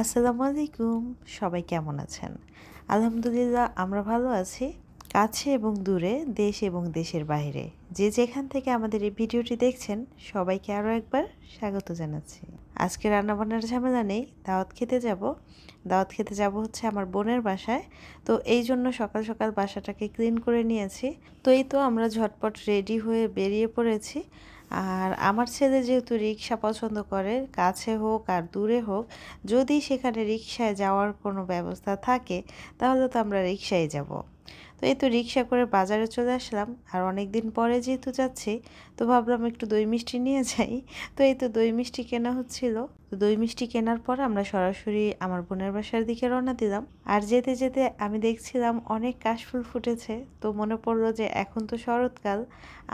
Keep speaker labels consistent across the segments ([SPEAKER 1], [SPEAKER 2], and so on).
[SPEAKER 1] আসসালামু আলাইকুম। সবাই কেমন আছেন? আলহামদুলিল্লাহ আমরা ভালো আছি। কাছে এবং দূরে, দেশ এবং দেশের বাইরে যে যেখান থেকে আমাদের এই ভিডিওটি দেখছেন সবাইকে আরও একবার স্বাগত জানাচ্ছি। আজকে রান্নাবান্নার ঝামেলা নেই, দাওয়াত খেতে যাব। দাওয়াত খেতে যাব হচ্ছে আমার বোনের বাসায়। তো এই জন্য সকাল সকাল বাসাটাকে ক্লিন করে নিয়েছি। তো এই তো আমরা ঝটপট রেডি হয়ে বেরিয়ে পড়েছি। আর আমার ছেলে যেহেতু রিক্সা পছন্দ করে, কাছে হোক আর দূরে হোক, যদি সেখানে রিক্সায় যাওয়ার কোনো ব্যবস্থা থাকে তাহলে তো আমরা রিক্সায় যাব। তো এই তো রিক্সা করে বাজারে চলে আসলাম। আর অনেক দিন পরে যেহেতু যাচ্ছি, তো ভাবলাম একটু দই মিষ্টি নিয়ে যাই। তো এই তো দই মিষ্টি কেনা হচ্ছিল। তো দই মিষ্টি কেনার পর আমরা সরাসরি আমার বোনের বাসার দিকে রওনা দিলাম। আর যেতে যেতে আমি দেখছিলাম অনেক কাশফুল ফুটেছে। তো মনে পড়লো যে এখন তো শরৎকাল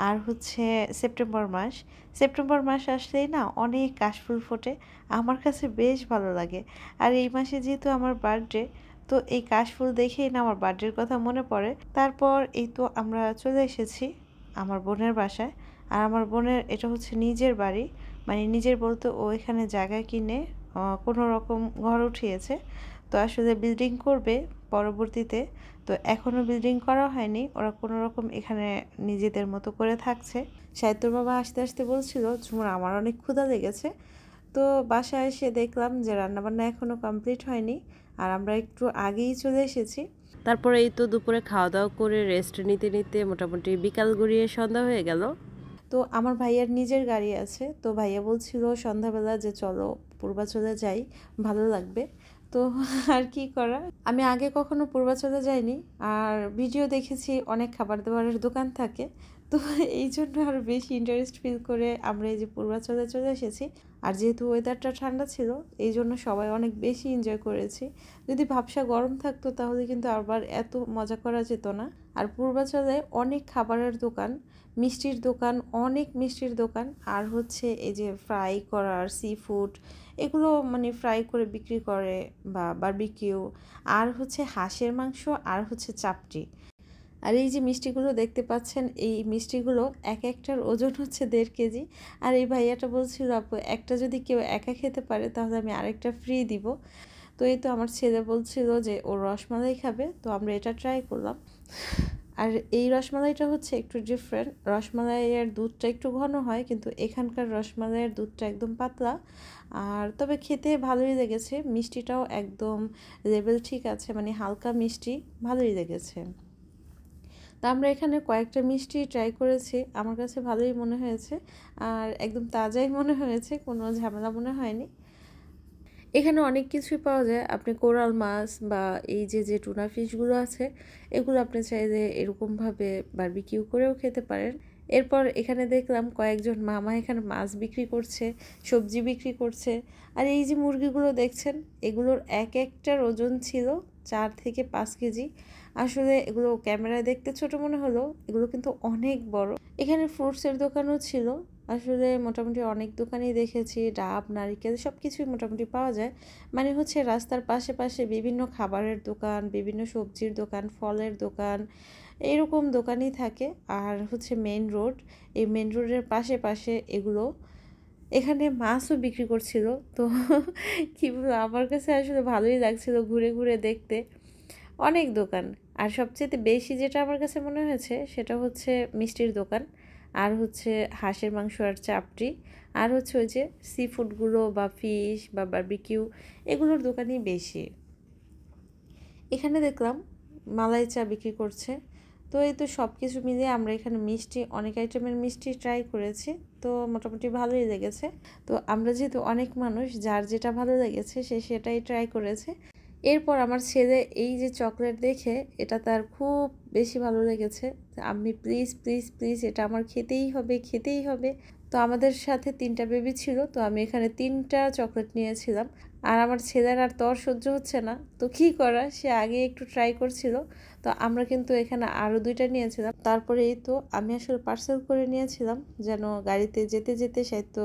[SPEAKER 1] আর হচ্ছে সেপ্টেম্বর মাস আসলেই না অনেক কাশফুল ফোটে। আমার কাছে বেশ ভালো লাগে। আর এই মাসে যেহেতু আমার বার্থডে, তো এই কাশফুল দেখেই না আমার বার্থডের কথা মনে পড়ে। তারপর এই তো আমরা চলে এসেছি আমার বোনের বাসায়। আর আমার বোনের এটা হচ্ছে নিজের বাড়ি, মানে নিজের বলতে ও এখানে জায়গা কিনে কোনো রকম ঘর উঠিয়েছে। তো আসলে বিল্ডিং করবে পরবর্তীতে। তো এখনও বিল্ডিং করা হয়নি, ওরা কোনো রকম এখানে নিজেদের মতো করে থাকছে। সাহিত্যর বাবা আসতে আসতে বলছিল, ঝুমুর আমার অনেক ক্ষুধা লেগেছে। তো বাসায় এসে দেখলাম যে রান্নাবান্না এখনও কমপ্লিট হয়নি, আর আমরা একটু আগেই চলে এসেছি। তারপরে এই তো দুপুরে খাওয়া দাওয়া করে রেস্ট নিতে নিতে মোটামুটি বিকাল গড়িয়ে সন্ধ্যা হয়ে গেল। তো আমার ভাইয়ার নিজের গাড়ি আছে, তো ভাইয়া বলছিল সন্ধ্যাবেলা যে চলো পূর্বাচলে যাই, ভালো লাগবে। তো আর কি করা, আমি আগে কখনো পূর্বাচলে যাইনি, আর ভিডিও দেখেছি অনেক খাবার দাবারের দোকান থাকে। তো এই জন্য আরও বেশি ইন্টারেস্ট ফিল করে আমরা এই যে পূর্বাচলে চলে এসেছি। আর যেহেতু ওয়েদারটা ঠান্ডা ছিল, এই জন্য সবাই অনেক বেশি এনজয় করেছি। যদি ভাবসা গরম থাকতো তাহলে কিন্তু আবার এত মজা করা যেত না। আর পূর্বাচলে অনেক খাবারের দোকান, মিষ্টির দোকান, অনেক মিষ্টির দোকান, আর হচ্ছে এই যে ফ্রাই করার সি ফুড, এগুলো মানে ফ্রাই করে বিক্রি করে, বা বারবিকিউ, আর হচ্ছে হাঁসের মাংস, আর হচ্ছে চাপটি। আর এই যে মিষ্টিগুলো দেখতে পাচ্ছেন, এই মিষ্টিগুলো এক একটার ওজন হচ্ছে 1.5 কেজি। আর এই ভাইয়াটা বলছিল, আপু একটা যদি কেউ একা খেতে পারে তাহলে আমি আরেকটা ফ্রি দিব। তো এই তো আমার ছেলে বলছিল যে ও রসমালাই খাবে, তো আমরা এটা ট্রাই করলাম। আর এই রসমালাইটা হচ্ছে একটু ডিফারেন্ট, রসমালাইয়ের দুধটা একটু ঘন হয়, কিন্তু এখানকার রসমালাইয়ের দুধটা একদম পাতলা। আর তবে খেতে ভালোই লেগেছে, মিষ্টিটাও একদম লেভেল ঠিক আছে, মানে হালকা মিষ্টি, ভালোই লেগেছে। তা আমরা এখানে কয়েকটা মিষ্টি ট্রাই করেছি, আমার কাছে ভালোই মনে হয়েছে, আর একদম তাজাই মনে হয়েছে, কোনো ঝামেলা মনে হয়নি। এখানে অনেক কিছুই পাওয়া যায়, আপনি কোরাল মাছ বা এই যে যে টুনা ফিশগুলো আছে, এগুলো আপনি চাইলে এরকমভাবে বারবিকিউ করেও খেতে পারেন। এরপর এখানে দেখলাম কয়েকজন মামা এখানে মাছ বিক্রি করছে, সবজি বিক্রি করছে। আর এই যে মুরগিগুলো দেখছেন, এগুলোর এক একটার ওজন ছিল 4 থেকে 5 কেজি। আসলে এগুলো ক্যামেরায় দেখতে ছোট মনে হলো, এগুলো কিন্তু অনেক বড়। এখানে ফ্রুটসের দোকানও ছিল। আসলে মোটামুটি অনেক দোকানেই দেখেছি, ডাব, নারিকেল সব কিছুই মোটামুটি পাওয়া যায়। মানে হচ্ছে রাস্তার পাশে পাশে বিভিন্ন খাবারের দোকান, বিভিন্ন সবজির দোকান, ফলের দোকান, এরকম দোকানই থাকে। আর হচ্ছে মেইন রোড, এই মেইন রোডের পাশে পাশে এগুলো। এখানে মাছও বিক্রি করছিল। তো কী বলবো, আমার কাছে আসলে ভালোই লাগছিল ঘুরে ঘুরে দেখতে, অনেক দোকান। আর সবচেয়ে বেশি যেটা আমার কাছে মনে হয়েছে সেটা হচ্ছে মিষ্টির দোকান, আর হচ্ছে হাঁসের মাংস আর চাপটি, আর হচ্ছে ওই যে সি ফুডগুলো বা ফিশ বা বারবিকিউ, এগুলোর দোকানই বেশি। এখানে দেখলাম মালাই চা বিক্রি করছে। তো এই তো সব কিছু মিলিয়ে আমরা এখানে মিষ্টি, অনেক আইটেমের মিষ্টি ট্রাই করেছি, তো মোটামুটি ভালোই লেগেছে। তো আমরা যেহেতু অনেক মানুষ, যার যেটা ভালো লেগেছে সে সেটাই ট্রাই করেছে। এরপর আমার ছেলে এই যে চকলেট দেখে এটা তার খুব বেশি ভালো লেগেছে, আমি প্লিজ প্লিজ প্লিজ এটা আমার খেতেই হবে, খেতেই হবে। তো আমাদের সাথে 3টা বেবি ছিল, তো আমি এখানে 3টা চকলেট নিয়েছিলাম। আর আমার ছেলের আর তর সহ্য হচ্ছে না, তো কি করা, সে আগে একটু ট্রাই করছিল। তো আমরা কিন্তু এখানে আরও 2টা নিয়েছিলাম। তারপরে এই তো আমি আসলে পার্সেল করে নিয়েছিলাম, যেন গাড়িতে যেতে যেতে সাহিত্য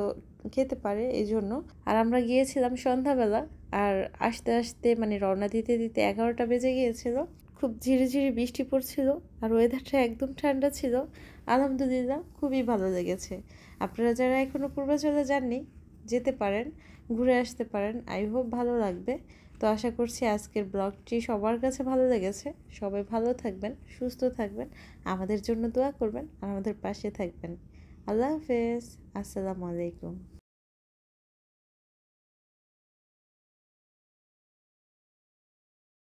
[SPEAKER 1] খেতে পারে, এই জন্য। আর আমরা গিয়েছিলাম সন্ধ্যাবেলা, আর আসতে আসতে মানে রওনা দিতে দিতে 11টা বেজে গিয়েছিল। খুব ঝিরিঝিরি বৃষ্টি পড়ছিল, আর ওয়েদারটা একদম ঠান্ডা ছিল। আলহামদুলিল্লাহ খুবই ভালো লেগেছে। আপনারা যারা এখনও পূর্বাচলে যাননি, যেতে পারেন, ঘুরে আসতে পারেন। আই হোপ ভালো লাগবে। তো আশা করছি আজকের ব্লগটি সবার কাছে ভালো লেগেছে। সবাই ভালো থাকবেন, সুস্থ থাকবেন, আমাদের জন্য দোয়া করবেন আর আমাদের পাশে থাকবেন। আল্লাহ হাফেজ। আসসালামু আলাইকুম।